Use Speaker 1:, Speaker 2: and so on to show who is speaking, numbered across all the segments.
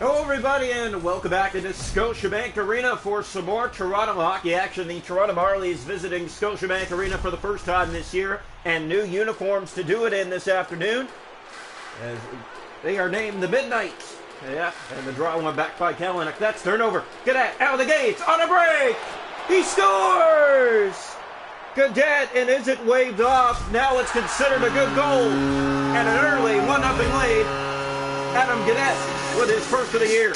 Speaker 1: Hello everybody and welcome back into Scotiabank Arena for some more Toronto hockey action. The Toronto Marlies visiting Scotiabank Arena for the first time this year, and new uniforms to do it in this afternoon, as they are named the Midnights. Yeah, and the draw went back by Canucks. That's turnover. Cadet out of the gates on a break. He scores! Cadet, and is it waved off? Now it's considered a good goal. And an early 1-0 lead. Adam Cadet with his first of the year.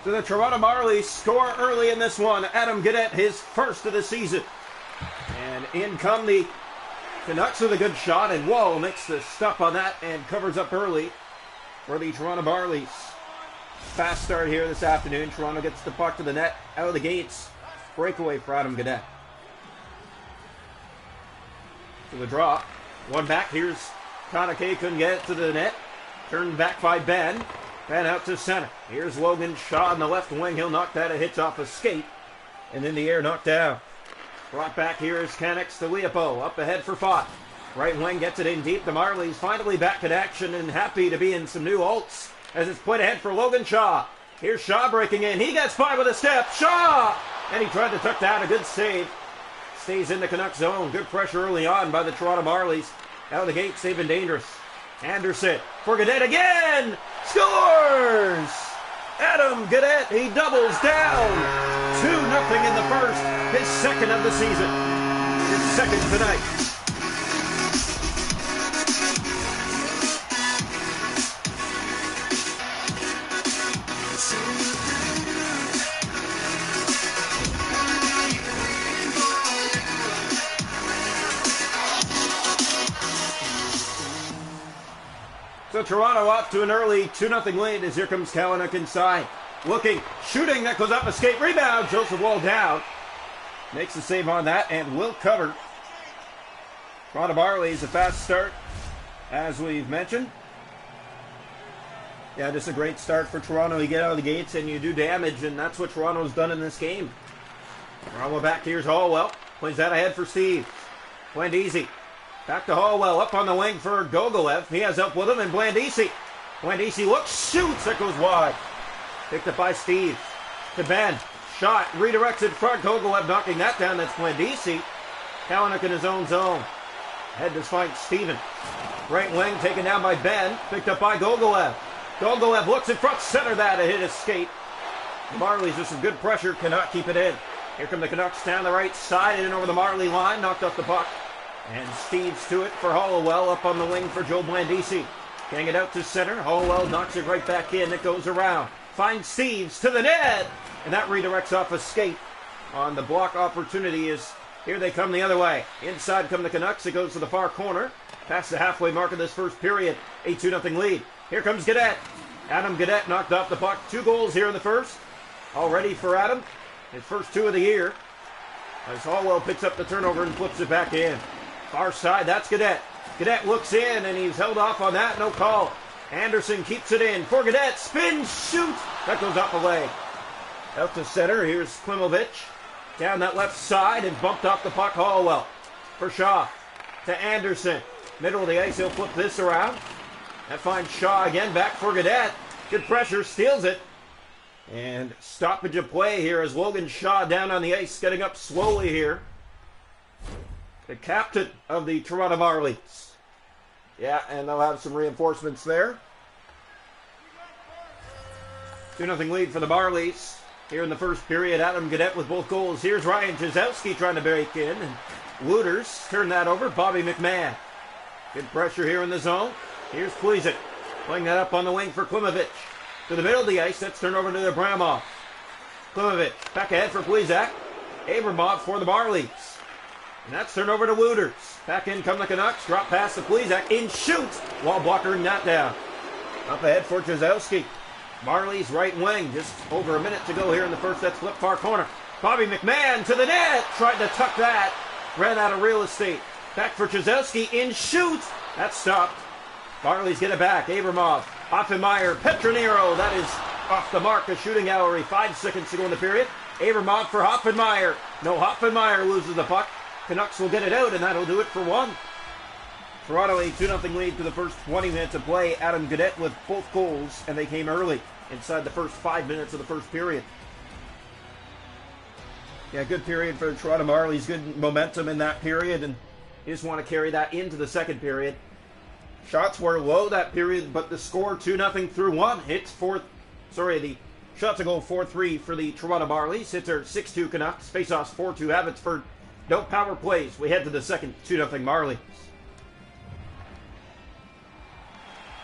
Speaker 1: So the Toronto Marlies score early in this one. Adam Cadet, his first of the season. And in come the Canucks with a good shot, and whoa, makes the stop on that and covers up early for the Toronto Marlies. Fast start here this afternoon. Toronto gets the puck to the net, out of the gates. Breakaway for Adam Cadet. To the draw. One back. Here's Konake, couldn't get it to the net. Turned back by Ben. Ben out to center. Here's Logan Shaw on the left wing. He'll knock that. It hits off a skate. And in the air, knocked down. Brought back here is Canucks to Leopold. Up ahead for Fott. Right wing gets it in deep. The Marlies finally back in action and happy to be in some new ults as it's put ahead for Logan Shaw. Here's Shaw breaking in. He gets by with a step. Shaw! And he tried to tuck down. A good save. Stays in the Canucks zone. Good pressure early on by the Toronto Marlies. Out of the gate, safe and dangerous. Anderson for Cadet again! Scores! Adam Cadet, he doubles down. 2-0 in the first, his second of the season. His second tonight. So Toronto off to an early 2-0 lead as here comes Canucks inside. Looking, shooting, that goes up, escape, rebound. Joseph Wall down. Makes the save on that and will cover. Toronto Marlies, a fast start, as we've mentioned. Yeah, just a great start for Toronto. You get out of the gates and you do damage, and that's what Toronto's done in this game. Toronto back, here's Hallwell. Plays that ahead for Steve. Blandisi. Back to Hallwell, up on the wing for Gogolev. He has help with him, and Blandisi. Blandisi looks, shoots, that goes wide. Picked up by Steve. To Ben. Shot, redirects in front. Gogolev knocking that down. That's Blandisi. Kalanick in his own zone. Head to fight Steven. Right wing taken down by Ben. Picked up by Gogolev. Gogolev looks in front, center that, a hit his skate. The Marlies with some good pressure, cannot keep it in. Here come the Canucks down the right side, in over the Marley line, knocked off the puck. And Steve's to it for Hollowell, up on the wing for Joe Blandisi. Getting it out to center. Hollowell knocks it right back in. It goes around. Finds Steves to the net. And that redirects off a skate on the block opportunity. Is here they come the other way. Inside come the Canucks. It goes to the far corner. Past the halfway mark of this first period. A 2-0 lead. Here comes Cadet. Adam Cadet knocked off the puck. 2 goals here in the first. Already for Adam. His first 2 of the year. As Hollowell picks up the turnover and flips it back in. Far side, that's Cadet. Cadet looks in, and he's held off on that. No call. Anderson keeps it in. For Cadet, spin, shoot. That goes off a leg. Out to center. Here's Klimovich. Down that left side and bumped off the puck. Hollowell for Shaw. To Anderson. Middle of the ice. He'll flip this around. That finds Shaw again. Back for Cadet. Good pressure. Steals it. And stoppage of play here as Logan Shaw down on the ice. Getting up slowly here. The captain of the Toronto Marlies. Yeah, and they'll have some reinforcements there. 2-0 lead for the Marlies. Here in the first period, Adam Cadet with both goals. Here's Ryan Jazowski trying to break in. And Wooters turn that over. Bobby McMahon. Good pressure here in the zone. Here's Pleasant. Playing that up on the wing for Klimovich. To the middle of the ice. That's turned over to Abramov. Klimovich back ahead for Plesac. Abramov for the Marlies. And that's turned over to Wooters. Back in come the Canucks. Drop past the Plesac. In shoots. Wall blocker not down. Up ahead for Jazowski. Marlies right wing. Just over a minute to go here in the first. That's flipped far corner. Bobby McMahon to the net. Tried to tuck that. Ran out of real estate. Back for Jazowski. In shoots. That's stopped. Marlies get it back. Abramov, Hoffenmeyer, Petronero. That is off the mark of shooting gallery. 5 seconds to go in the period. Abramov for Hoffenmeyer. No, Hoffenmeyer loses the puck. Canucks will get it out, and that'll do it for one. Toronto a 2-0 lead for the first 20 minutes of play. Adam Gaudette with both goals, and they came early inside the first 5 minutes of the first period. Yeah, good period for the Toronto Marlies. Good momentum in that period, and you just want to carry that into the second period. Shots were low that period, but the score 2-0 through one. The shots a goal 4-3 for the Toronto Marlies. Hits are 6-2 Canucks. Faceoffs 4-2 Abbotsford. No power plays. We head to the second 2-0 Marlies.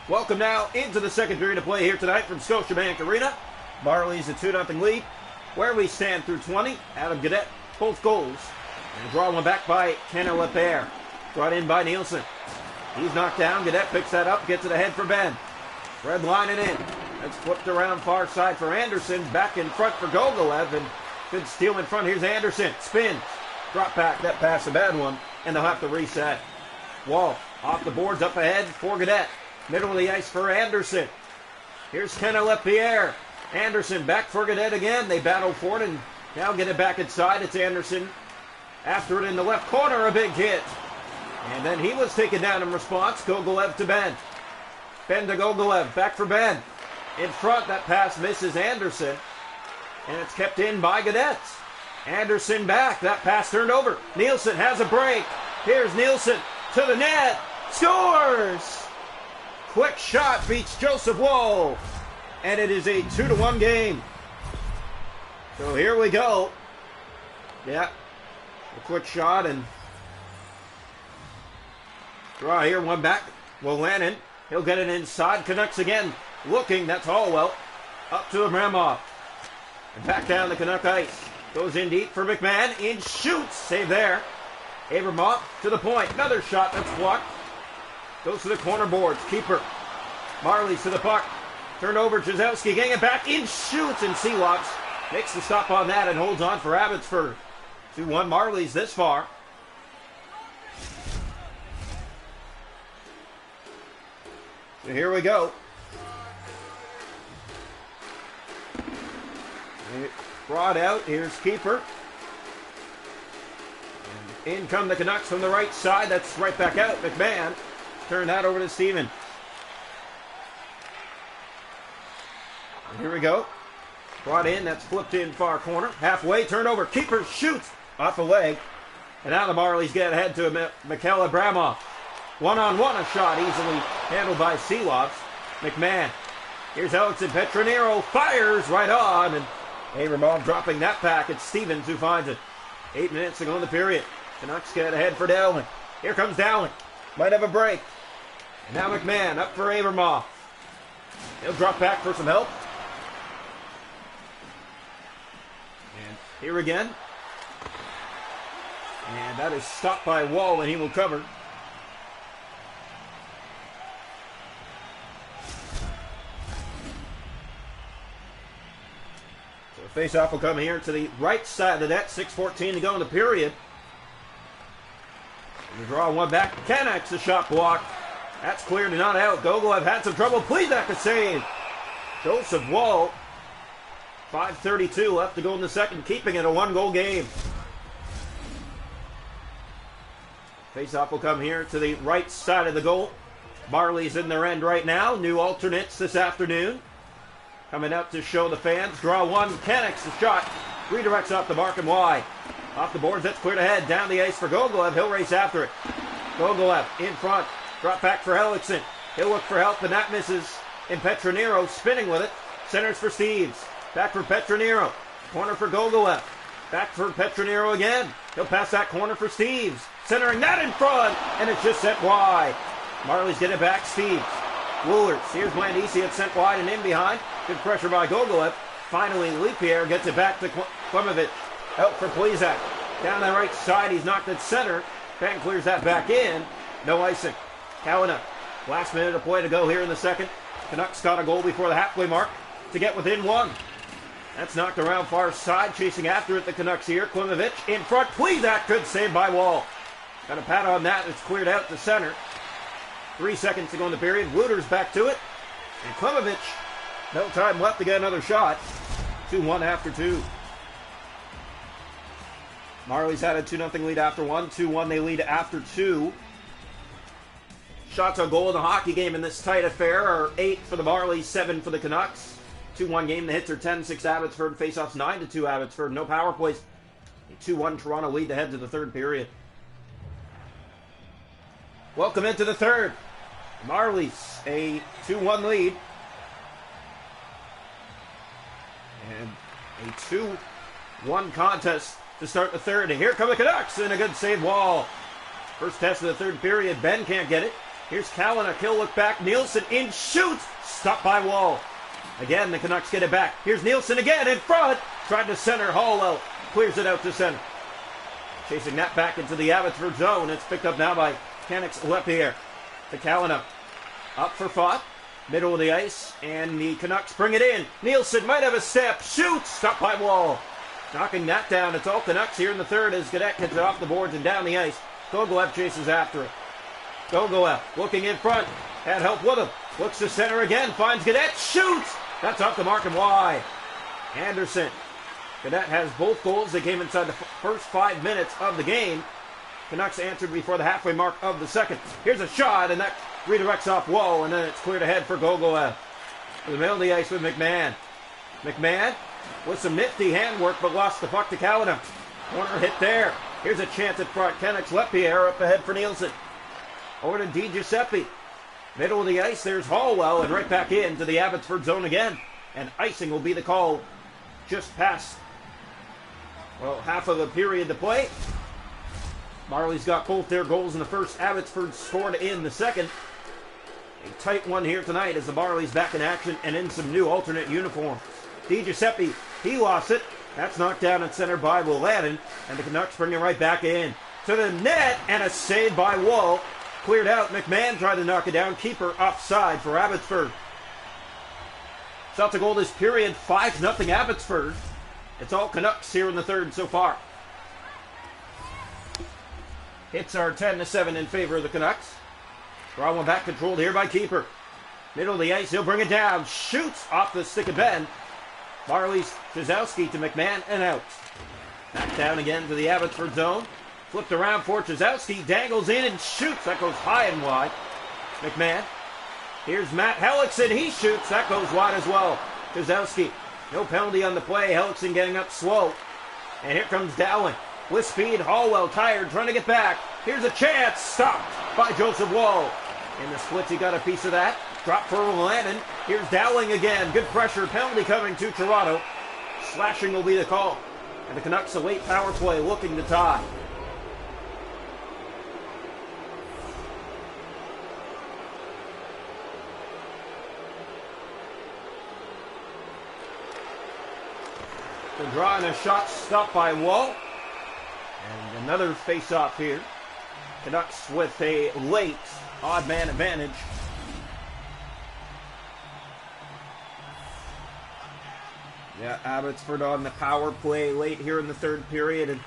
Speaker 1: Welcome now into the second period of play here tonight from Scotiabank Arena. Marlies a 2-0 lead. Where we stand through 20. Adam Gaudette, both goals. And draw one back by Canucks. Brought in by Nielsen. He's knocked down. Gaudette picks that up, gets it ahead for Ben. Red line it in. That's flipped around far side for Anderson. Back in front for Gogolev. And good steal in front. Here's Anderson. Spins. Drop back. That pass, a bad one. And they'll have to reset. Wall off the boards up ahead for Gaudette. Middle of the ice for Anderson. Here's Canucks. Anderson back for Gaudette again. They battle for it and now get it back inside. It's Anderson. After it in the left corner, a big hit. And then he was taken down in response. Gogolev to Ben. Ben to Gogolev. Back for Ben. In front, that pass misses Anderson. And it's kept in by Gaudette. Anderson back. That pass turned over. Nielsen has a break. Here's Nielsen to the net. Scores! Quick shot beats Joseph Woll. And it is a 2-1 game. So here we go. Yeah. A quick shot and draw here, one back. Wolanin, he'll get it inside. Canucks again, looking, that's Hallwell. Up to Abramov. And back down the Canuck ice. Goes in deep for McMahon. In shoots, save there. Abramov to the point. Another shot, that's blocked. Goes to the corner boards. Keeper. Marlies to the puck. Turned over, Jazowski getting it back. In shoots, and Seawatch makes the stop on that and holds on for Abbotsford. 2-1 Marlies this far. So here we go. Brought out. Here's Keeper. And in come the Canucks from the right side. That's right back out. McMahon. Turn that over to Steven. And here we go. Brought in. That's flipped in far corner. Halfway. Turned over. Keeper shoots off the leg. And now the Marlies get ahead to Mikhail Abramov. One-on-one, a shot easily handled by Seawatch. McMahon. Here's Alexin Petronero. Fires right on. And Abramov dropping that back. It's Stevens who finds it. 8 minutes to go in the period. Canucks get ahead for Dowling. Here comes Dowling. Might have a break. And now McMahon up for Abramov. He'll drop back for some help. And here again. And that is stopped by Wall, and he will cover. So the face-off will come here to the right side of the net. 6:14 to go in the period. And the draw one back. Canucks, the shot blocked. That's cleared and not out. Gogolev had some trouble. Please back a save. Joseph Wall. 5:32 left to go in the second, keeping it a one-goal game. Face-off will come here to the right side of the goal. Marlies in their end right now. New alternates this afternoon. Coming out to show the fans. Draw one. Canucks, the shot. Redirects off the mark and wide. Off the boards, that's cleared ahead. Down the ice for Gogolev. He'll race after it. Gogolev in front. Drop back for Hellickson. He'll look for help, and that misses. And Petronero spinning with it. Centers for Steves. Back for Petronero. Corner for Gogolev. Back for Petronero again. He'll pass that corner for Steves. Centering that in front, and it's just sent wide. Marlies get it back. Steves. Woolers. Here's Blandisi. It's sent wide and in behind. Good pressure by Gogolev. Finally, Lipierre gets it back to Klemovic. Out for Plezak. Down the right side. He's knocked at center. Pan clears that back in. No icing. Kalina. Last minute of play to go here in the second. Canucks got a goal before the halfway mark to get within one. That's knocked around far side. Chasing after it, the Canucks here. Klemovic in front. Plezak, good save by Wall. Got a pat on that. It's cleared out to center. 3 seconds to go in the period. Wooter's back to it. And Klimovich, no time left to get another shot. 2-1 after 2. Marlies had a 2-0 lead after 1. 2-1 they lead after 2. Shots on goal in the hockey game in this tight affair are 8 for the Marlies, 7 for the Canucks. 2-1 game. The hits are 10-6 Abbotsford. Faceoffs 9-2 Abbotsford. No power plays. A 2-1 Toronto lead to head to the third period. Welcome into the third. Marlies, a 2-1 lead. And a 2-1 contest to start the third. And here come the Canucks, and a good save Wall. First test of the third period. Ben can't get it. Here's Callan, a kill look back. Nielsen in, shoots. Stopped by Wall. Again, the Canucks get it back. Here's Nielsen again in front. Tried to center. Hallwell clears it out to center. Chasing that back into the Abbotsford zone. It's picked up now by Canucks Lepierre. To Callan up for Fott. Middle of the ice. And the Canucks bring it in. Nielsen might have a step. Shoots. Stopped by Wall. Knocking that down. It's all Canucks here in the third as Gadet gets it off the boards and down the ice. Gogolev chases after it. Gogolev looking in front. Had help with him. Looks to center again. Finds Gadet. Shoots. That's off the mark and wide. Anderson. Gadet has both goals. They came inside the first 5 minutes of the game. Canucks answered before the halfway mark of the second. Here's a shot, and that redirects off Wall, and then it's cleared ahead for Gogolev. To the middle of the ice with McMahon. McMahon with some nifty handwork, but lost the puck to Callanan. Corner hit there. Here's a chance at front. Canucks Lepierre up ahead for Nielsen. Over to Di Giuseppe. Middle of the ice, there's Hallwell, and right back into the Abbotsford zone again. And icing will be the call just past, well, half of the period to play. Marlies got both their goals in the first. Abbotsford scored in the second. A tight one here tonight as the Marlies back in action and in some new alternate uniforms. Di Giuseppe, he lost it. That's knocked down at center by Willadin, and the Canucks bring it right back in. To the net, and a save by Wall. Cleared out. McMahon tried to knock it down. Keeper offside for Abbotsford. Shots a goal this period, 5-0 Abbotsford. It's all Canucks here in the third so far. Hits are 10-7 in favor of the Canucks. Draw one back, controlled here by Keeper. Middle of the ice, he'll bring it down. Shoots off the stick of Ben. Marlies, Chizowski to McMahon, and out. Back down again to the Abbotsford zone. Flipped around for Chizowski, dangles in and shoots. That goes high and wide. McMahon. Here's Matt Hellickson. He shoots. That goes wide as well. Chizowski. No penalty on the play. Hellickson getting up slow. And here comes Dowling. With speed, Hallwell tired, trying to get back. Here's a chance. Stopped by Joseph Wall. In the splits, he got a piece of that. Drop for Landon. Here's Dowling again. Good pressure. Penalty coming to Toronto. Slashing will be the call. And the Canucks a late power play looking to tie. The draw and a shot stopped by Wall. And another face-off here. Canucks with a late odd man advantage. Yeah, Abbotsford on the power play late here in the third period. And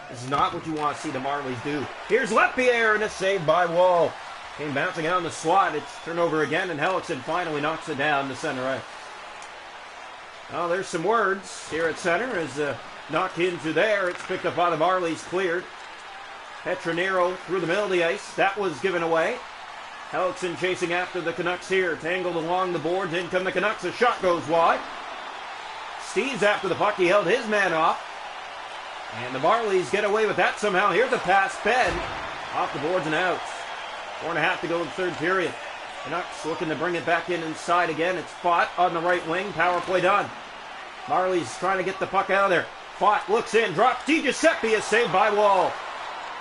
Speaker 1: this is not what you want to see the Marlies do. Here's Lepierre and a save by Wall. Came bouncing out on the slot. It's turnover again, and Hellickson finally knocks it down to center right. Well, there's some words here at center as knocked into there. It's picked up by the Marlies, cleared. Petronero through the middle of the ice. That was given away. Hellickson chasing after the Canucks here. Tangled along the boards. In come the Canucks. A shot goes wide. Steve's after the puck. He held his man off. And the Marlies get away with that somehow. Here's a pass. Ben off the boards and out. 4.5 to go in the third period. Canucks looking to bring it back in inside again. It's Fott on the right wing. Power play done. Marlies trying to get the puck out of there. Fott looks in. Drops. Di Giuseppe is saved by Wall.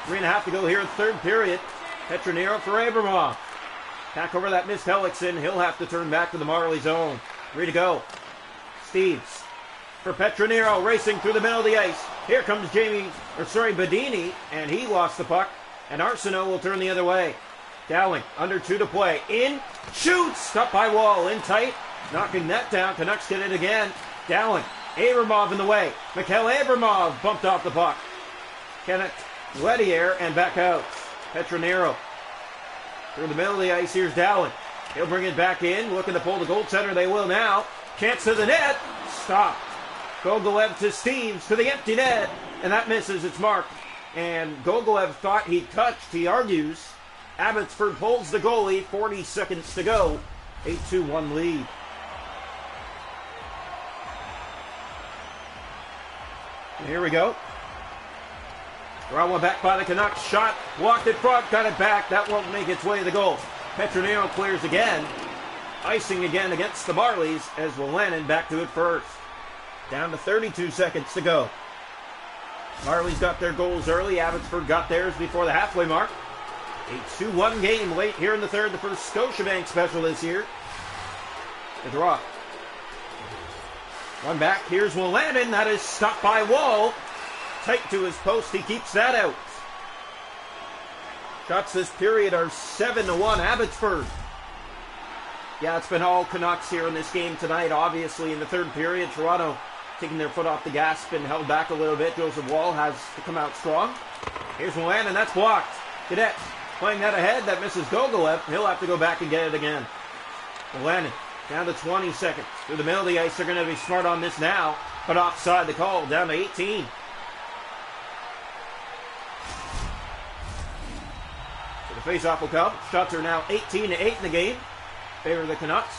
Speaker 1: 3.5 to go here in the third period. Petronero for Abramov. Back over that missed Hellickson. He'll have to turn back to the Marlies zone. 3 to go. Steves for Petronero racing through the middle of the ice. Here comes Bedini, and he lost the puck. And Arsenault will turn the other way. Dowling, under 2 to play. In, shoots, stopped by Wall, in tight, knocking that down. Canucks get it again. Dowling, Abramov in the way. Mikhail Abramov bumped off the puck. Kenneth Lepierre and back out. Petronero Through the middle of the ice, here's Dowling. He'll bring it back in, looking to pull the goaltender. They will now. Chance to the net. Stop. Gogolev to Steves to the empty net. And that misses. It's marked. And Gogolev thought he touched. He argues. Abbotsford pulls the goalie. 40 seconds to go. 8-2-1 lead. And here we go. Toronto back by the Canucks. Shot. Walked it front. Got it back. That won't make its way to the goal. Petronero clears again. Icing again against the Marlies as Wolanin back to it first. Down to 32 seconds to go. Marlies got their goals early. Abbotsford got theirs before the halfway mark. 8-2-1 game late here in the third. The first Scotiabank special this year. The draw. One back. Here's Wolanin. That is stopped by Wall. Tight to his post. He keeps that out. Shots this period are 7-1 Abbotsford. Yeah, it's been all Canucks here in this game tonight. Obviously, in the third period, Toronto taking their foot off the gas, been held back a little bit. Joseph Wall has to come out strong. Here's Wolanin, and that's blocked. Cadets playing that ahead. That misses Gogolev. He'll have to go back and get it again. Wolanin down to 20 seconds. Through the middle of the ice, they're going to be smart on this now. But offside the call, down to 18. Face-off will come. Shots are now 18-8 in the game. Favor of the Canucks.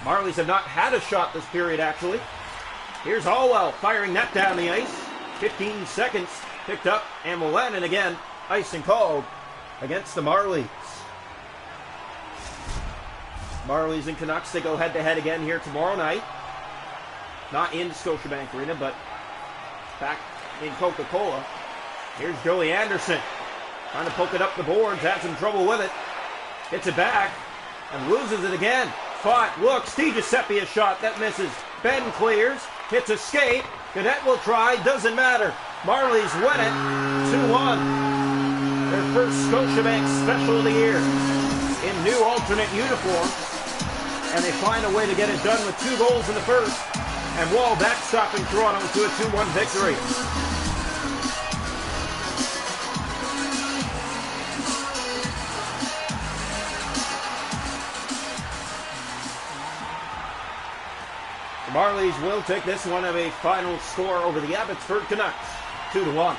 Speaker 1: Marlies have not had a shot this period, actually. Here's Hallwell firing that down the ice. 15 seconds picked up. And Wolanin again. Icing called against the Marlies. Marlies and Canucks, they go head-to-head again here tomorrow night. Not in Scotiabank Arena, but back in Coca-Cola. Here's Joey Anderson. Trying to poke it up the boards, had some trouble with it. Hits it back and loses it again. Fought, looks, DiGiuseppe a shot, that misses. Ben clears, hits a skate. Cadet will try, doesn't matter. Marlies win it, 2-1. Their first Scotiabank special of the year. In new alternate uniform. And they find a way to get it done with 2 goals in the first. And Wall backstopping Toronto to a 2-1 victory. The Marlies will take this one of a final score over the Abbotsford Canucks, 2-1.